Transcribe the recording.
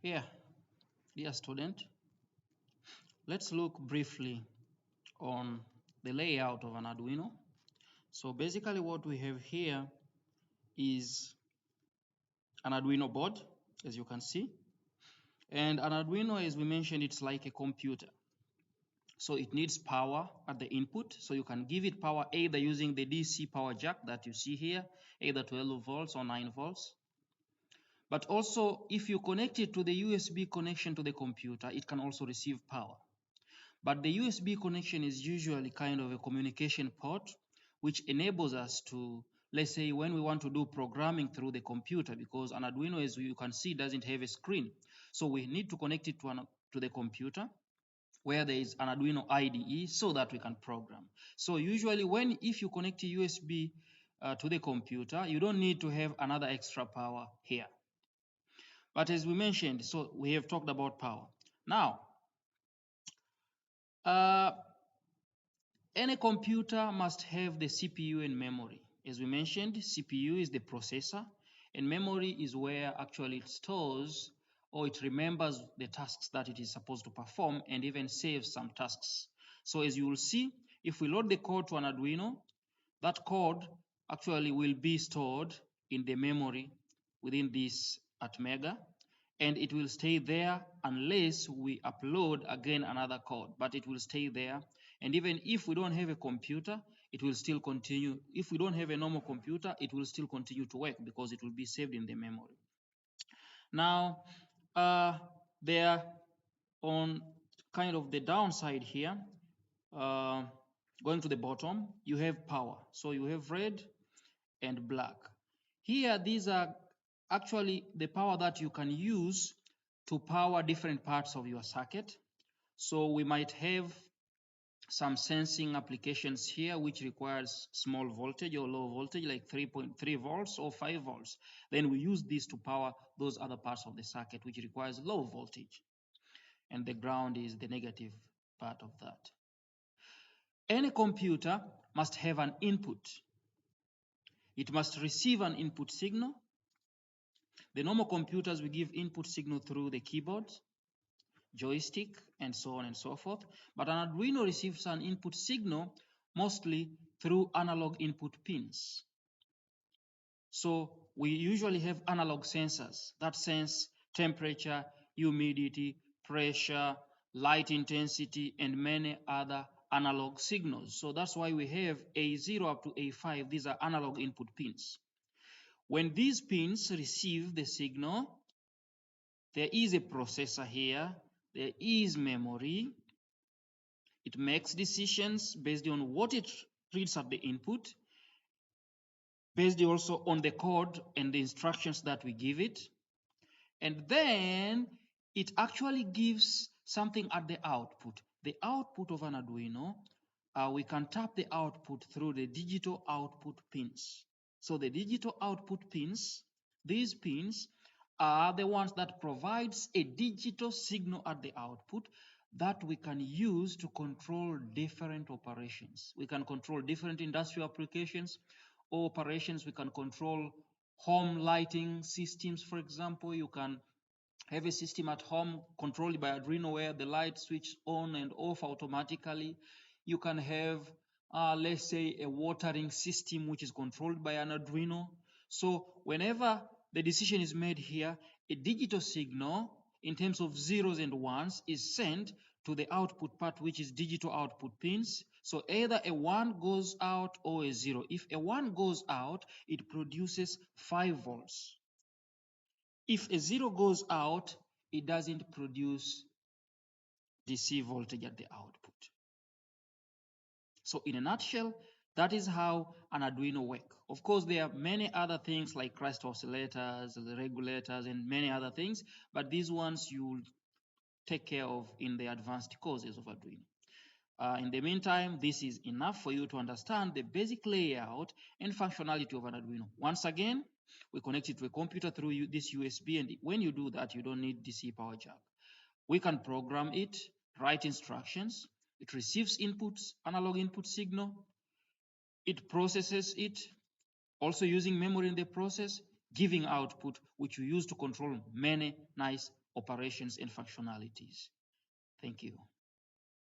Here, dear student, let's look briefly on the layout of an Arduino. So basically what we have here is an Arduino board, as you can see. And an Arduino, as we mentioned, it's like a computer. So it needs power at the input. So you can give it power either using the DC power jack that you see here, either 12 volts or 9 volts. But also, if you connect it to the USB connection to the computer, it can also receive power. But the USB connection is usually kind of a communication port, which enables us to, let's say, when we want to do programming through the computer, because an Arduino, as you can see, doesn't have a screen. So we need to connect it to the computer where there is an Arduino IDE so that we can program. So usually if you connect a USB to the computer, you don't need to have another extra power here. But as we mentioned, so we have talked about power. Now, any computer must have the CPU and memory. As we mentioned, CPU is the processor, and memory is where actually it stores or it remembers the tasks that it is supposed to perform and even saves some tasks. So as you will see, if we load the code to an Arduino, that code actually will be stored in the memory within this ATmega, and it will stay there unless we upload again another code, but it will stay there. And even if we don't have a computer, it will still continue. If we don't have a normal computer, it will still continue to work because it will be saved in the memory. Now, there on kind of the downside here, going to the bottom, you have power. So you have red and black. Here, these are actually the power that you can use to power different parts of your circuit. So we might have some sensing applications here which requires small voltage or low voltage like 3.3 volts or 5 volts. Then we use this to power those other parts of the circuit which requires low voltage. And the ground is the negative part of that. Any computer must have an input. It must receive an input signal. The normal computers, we give input signal through the keyboard, joystick, and so on and so forth. But an Arduino receives an input signal mostly through analog input pins. So we usually have analog sensors that sense temperature, humidity, pressure, light intensity, and many other analog signals. So that's why we have A0 up to A5. These are analog input pins. When these pins receive the signal, there is a processor here, there is memory. It makes decisions based on what it reads at the input, based also on the code and the instructions that we give it. And then it actually gives something at the output. The output of an Arduino, we can tap the output through the digital output pins. So the digital output pins, these pins are the ones that provides a digital signal at the output that we can use to control different operations. We can control different industrial applications or operations. We can control home lighting systems, for example. You can have a system at home controlled by Arduino where the light switches on and off automatically. You can have, let's say, a watering system which is controlled by an Arduino. So whenever the decision is made here, a digital signal in terms of zeros and ones is sent to the output part, which is digital output pins. So either a 1 goes out or a 0. If a 1 goes out, it produces 5 volts. If a 0 goes out, it doesn't produce DC voltage at the output. So in a nutshell, that is how an Arduino works. Of course, there are many other things like crest oscillators, the regulators, and many other things, but these ones you'll take care of in the advanced courses of Arduino. In the meantime, this is enough for you to understand the basic layout and functionality of an Arduino. Once again, we connect it to a computer through this USB, and when you do that, you don't need DC power jack. We can program it, write instructions. It receives inputs, analog input signal. It processes it, also using memory in the process, giving output, which we use to control many nice operations and functionalities. Thank you.